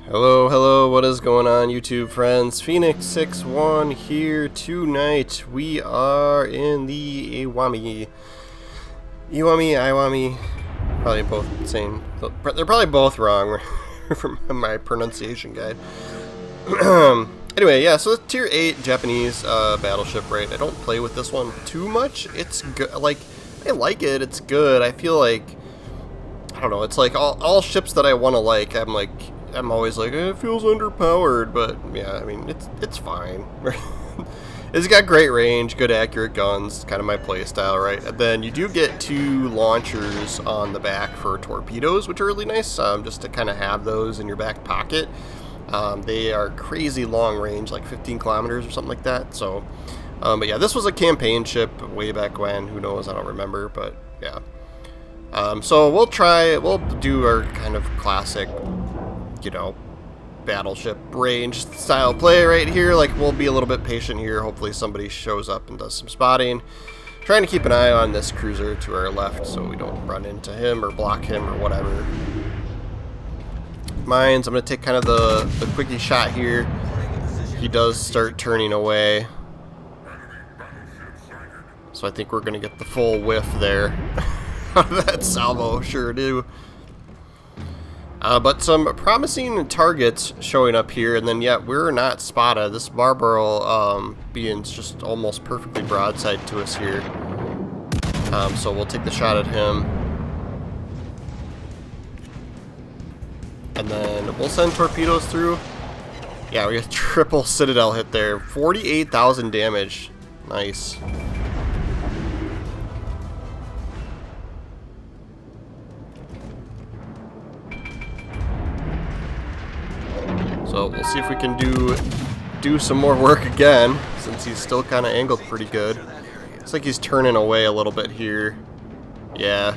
Hello, hello, what is going on YouTube friends? Phoenix61 here tonight. We are in the Iwami, probably both saying, they're probably both wrong from my pronunciation guide. Anyway, yeah, so it's tier 8 Japanese battleship, right? I don't play with this one too much. It's good, like, I like it, it's good. I feel like, I don't know, it's like all ships that I want to like, I'm always like, it feels underpowered, but yeah, I mean, it's fine. It's got great range, good accurate guns, kind of my playstyle, right? And then you do get 2 launchers on the back for torpedoes, which are really nice, just to kind of have those in your back pocket. They are crazy long range, like 15 kilometers or something like that. So, but yeah, this was a campaign ship way back when. Who knows? I don't remember, but yeah. So we'll do our kind of classic, you know, battleship range style play right here. Like, we'll be a little bit patient here. Hopefully somebody shows up and does some spotting. Trying to keep an eye on this cruiser to our left so we don't run into him or block him or whatever. Mines, I'm going to take kind of the quickie shot here. He does start turning away. So I think we're going to get the full whiff there. That salvo, sure do. But some promising targets showing up here, and then yet we're not spotted. This Barbaro being just almost perfectly broadside to us here. So we'll take the shot at him. And then we'll send torpedoes through. Yeah, we got triple Citadel hit there. 48,000 damage. Nice. So we'll see if we can do some more work again, since he's still kind of angled pretty good. Looks like he's turning away a little bit here. Yeah.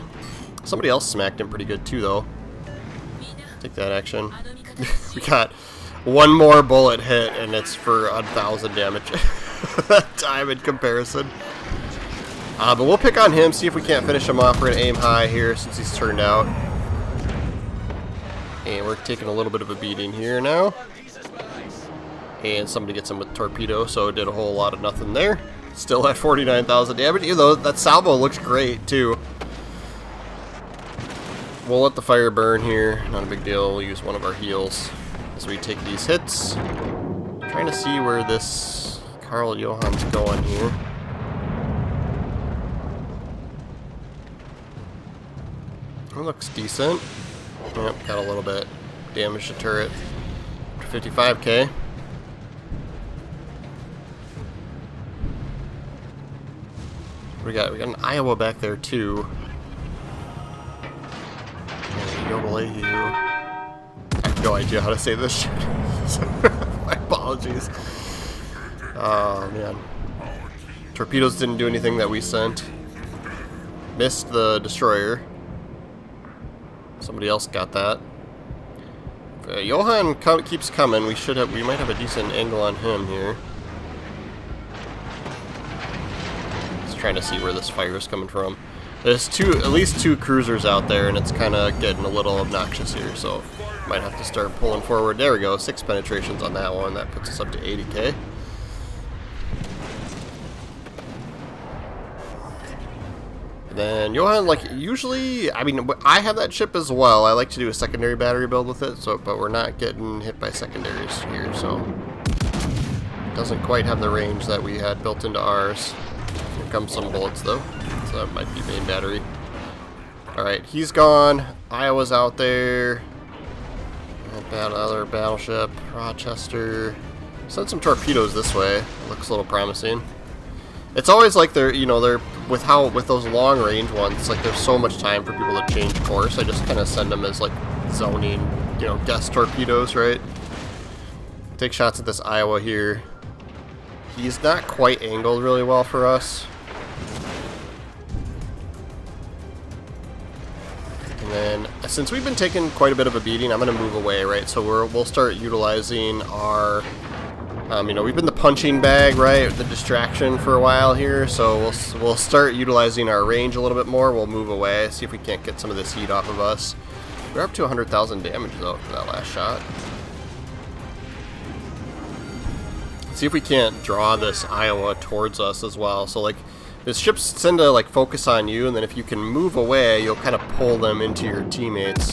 Somebody else smacked him pretty good too, though. Take that action. We got one more bullet hit, and it's for 1,000 damage. That time in comparison. But we'll pick on him, see if we can't finish him off. We're going to aim high here since he's turned out. And we're taking a little bit of a beating here now. And somebody gets him with torpedo, so it did a whole lot of nothing there. Still at 49,000 damage, even though that salvo looks great too. We'll let the fire burn here, not a big deal. We'll use one of our heals as we take these hits. Trying to see where this Carl Johann's going here. It looks decent. Yep, got a little bit damage to turret. 55k. We got an Iowa back there too. I have no idea how to say this shit. My apologies. Oh man. Torpedoes didn't do anything that we sent. Missed the destroyer. Somebody else got that. Johann keeps coming. We might have a decent angle on him here. Just trying to see where this fire is coming from. There's at least two cruisers out there, and it's kind of getting a little obnoxious here, so might have to start pulling forward. There we go, 6 penetrations on that one. That puts us up to 80k. Then Johann, like, usually, I mean, I have that ship as well. I like to do a secondary battery build with it, but we're not getting hit by secondaries here, so it doesn't quite have the range that we had built into ours. Here comes some bullets, though, so that might be main battery. Alright, he's gone. Iowa's out there. Other battleship. Rochester. Send some torpedoes this way. Looks a little promising. It's always like they're with those long range ones, like there's so much time for people to change course. I just kind of send them as like zoning, guest torpedoes, right? Take shots at this Iowa here. He's not quite angled really well for us. And then, since we've been taking quite a bit of a beating, I'm going to move away, right? So we'll start utilizing our we've been the punching bag, right? The distraction for a while here, so we'll start utilizing our range a little bit more. We'll move away, see if we can't get some of this heat off of us. We're up to 100,000 damage though for that last shot. See if we can't draw this Iowa towards us as well. So like, the ships tend to like focus on you, and then if you can move away, you'll kind of pull them into your teammates.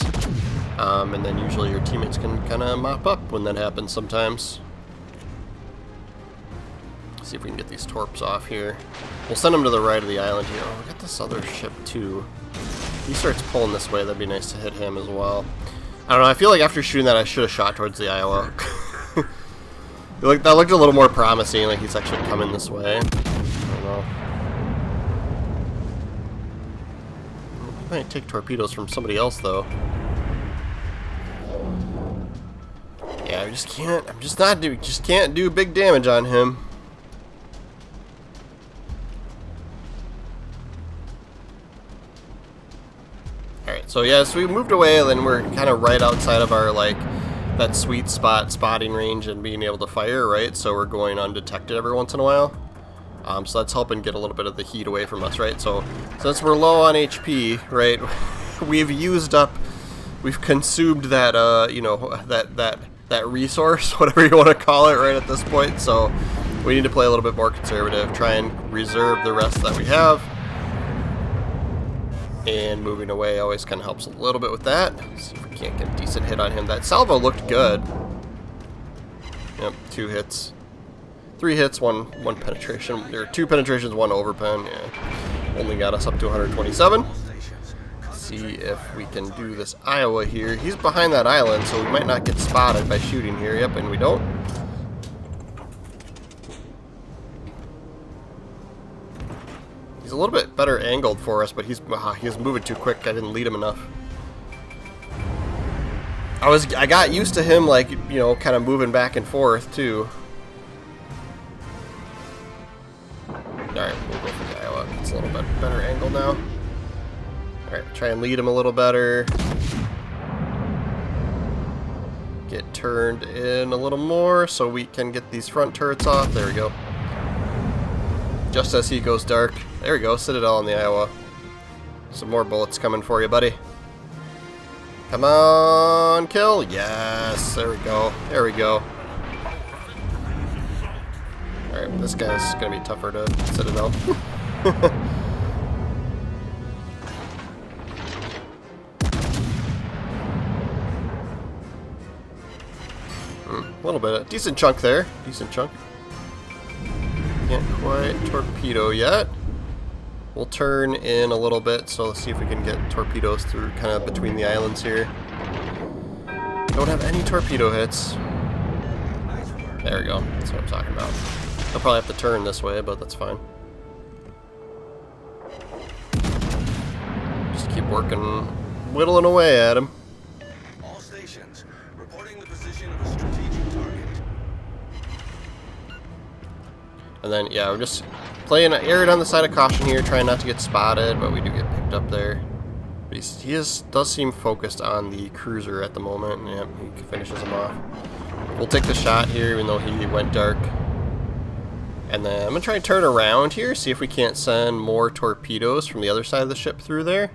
And then usually your teammates can kind of mop up when that happens sometimes. See if we can get these torps off here. We'll send them to the right of the island here. Oh, we got this other ship too. If he starts pulling this way, that'd be nice to hit him as well. I don't know, I feel like after shooting that I should have shot towards the Iowa. That looked a little more promising, like he's actually coming this way. I don't know. He might take torpedoes from somebody else though. Yeah, I just can't. Just can't do big damage on him. All right, so yeah, so we moved away, and then we're kind of right outside of our like that sweet spot spotting range and being able to fire, right? So we're going undetected every once in a while. So that's helping get a little bit of the heat away from us, right? So since we're low on HP, right, we've consumed that, you know, that resource, whatever you want to call it, right at this point. So we need to play a little bit more conservative, try and reserve the rest that we have. And moving away always kind of helps a little bit with that. Let's see if we can't get a decent hit on him. That salvo looked good. Yep, 2 hits. 3 hits, one penetration. There are 2 penetrations, 1 overpen. Yeah. Only got us up to 127. See if we can do this Iowa here. He's behind that island, so we might not get spotted by shooting here. Yep, and we don't. He's a little bit better angled for us, but he's moving too quick. I didn't lead him enough. I got used to him, like, you know, kind of moving back and forth too. Alright, we'll go for the Iowa. It's a little bit better angle now. Alright, try and lead him a little better. Get turned in a little more so we can get these front turrets off. There we go. Just as he goes dark. There we go, Citadel on the Iowa. Some more bullets coming for you, buddy. Come on, kill. Yes, there we go. There we go. Alright, this guy's going to be tougher to Citadel. A little bit. A decent chunk there. Decent chunk. Can't quite torpedo yet. We'll turn in a little bit, so let's see if we can get torpedoes through kind of between the islands here. Don't have any torpedo hits. There we go. That's what I'm talking about. I'll probably have to turn this way, but that's fine. Just keep working, whittling away at him. All stations reporting the position of a strategic target. And then, yeah, we're just playing aired on the side of caution here, trying not to get spotted, but we do get picked up there. But does seem focused on the cruiser at the moment, and yeah, he finishes him off. We'll take the shot here, even though he went dark. And then I'm going to try and turn around here, see if we can't send more torpedoes from the other side of the ship through there.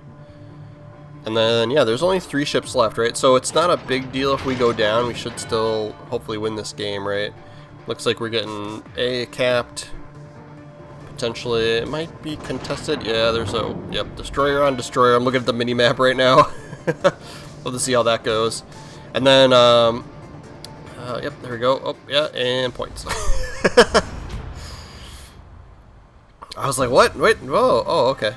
And then, yeah, there's only 3 ships left, right? So it's not a big deal if we go down. We should still hopefully win this game, right? Looks like we're getting A capped. Potentially, it might be contested. Yeah, there's a, yep, destroyer on destroyer. I'm looking at the mini-map right now. Love to see how that goes. And then, yep, there we go. Oh, yeah, and points. I was like, what? Wait, whoa, oh, okay.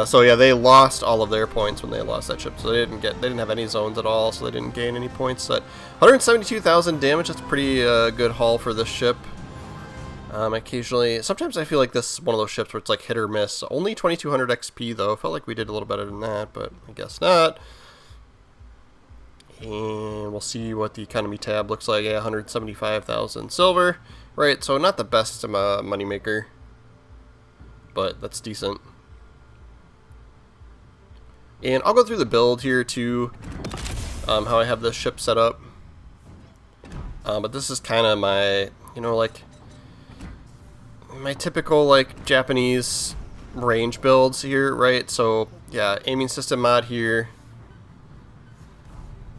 So yeah, they lost all of their points when they lost that ship. So they didn't have any zones at all, so they didn't gain any points. At 172,000 damage, that's a pretty good haul for this ship. Occasionally, sometimes I feel like this is one of those ships where it's like hit or miss. Only 2,200 XP though. Felt like we did a little better than that, but I guess not. And we'll see what the economy tab looks like. Yeah, 175,000 silver. Right, so not the best moneymaker, but that's decent. And I'll go through the build here too, how I have this ship set up. But this is kind of my, you know, like my typical like Japanese range builds here, right? So yeah, aiming system mod here.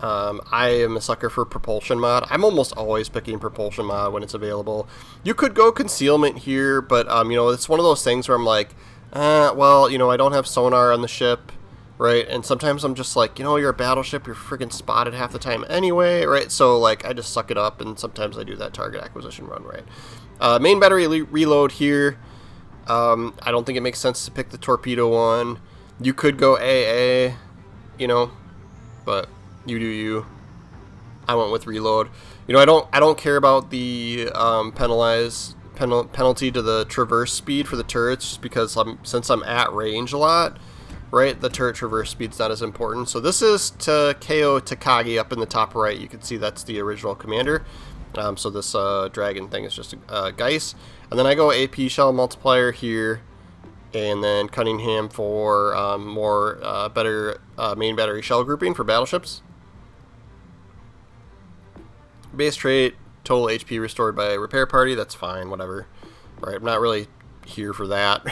I am a sucker for propulsion mod. I'm almost always picking propulsion mod when it's available. You could go concealment here, but you know, it's one of those things where I'm like, well, you know, I don't have sonar on the ship, right? And sometimes I'm just like, you know, you're a battleship, you're freaking spotted half the time anyway, right? So like, I just suck it up, and sometimes I do that target acquisition run, right? Main battery reload here. I don't think it makes sense to pick the torpedo one. You could go AA, you know, but you do you. I went with reload. You know, I don't care about the penalty to the traverse speed for the turrets, just because since I'm at range a lot, right? The turret traverse speed's not as important. So this is to KO Takagi up in the top right. You can see that's the original commander. So this dragon thing is just a Geist. And then I go AP shell multiplier here, and then Cunningham for better main battery shell grouping for battleships. Base trait, total HP restored by repair party, that's fine, whatever. Right, I'm not really here for that.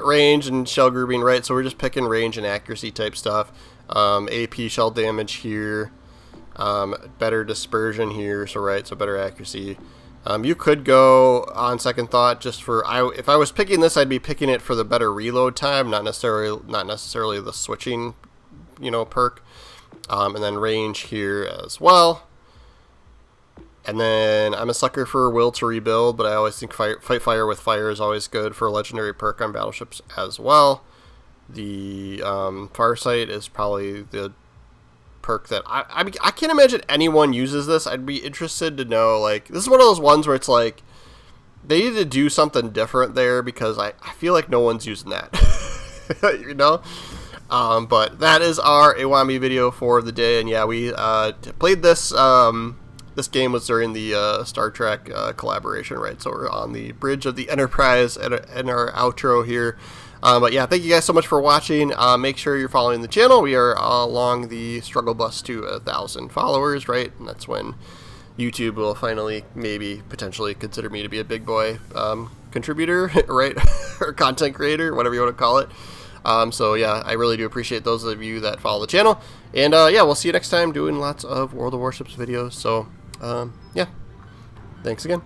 Range and shell grouping, right, so we're just picking range and accuracy type stuff. AP shell damage here. Better dispersion here, so right, so better accuracy. You could go on second thought just for if I was picking this, I'd be picking it for the better reload time, not necessarily the switching, you know, perk. And then range here as well. And then I'm a sucker for will to rebuild, but I always think fight fire with fire is always good for a legendary perk on battleships as well. The Farsight is probably the perk that I can't imagine anyone uses this. I'd be interested to know, like, this is one of those ones where it's like they need to do something different there, because I feel like no one's using that. You know? But that is our Iwami video for the day, and yeah, we played this. This game was during the Star Trek collaboration, right? So we're on the bridge of the Enterprise and our outro here. But yeah, thank you guys so much for watching. Make sure you're following the channel. We are along the struggle bus to 1,000 followers, right? And that's when YouTube will finally, maybe, potentially consider me to be a big boy contributor, right? Or content creator, whatever you want to call it. So yeah, I really do appreciate those of you that follow the channel. And yeah, we'll see you next time doing lots of World of Warships videos. So yeah, thanks again.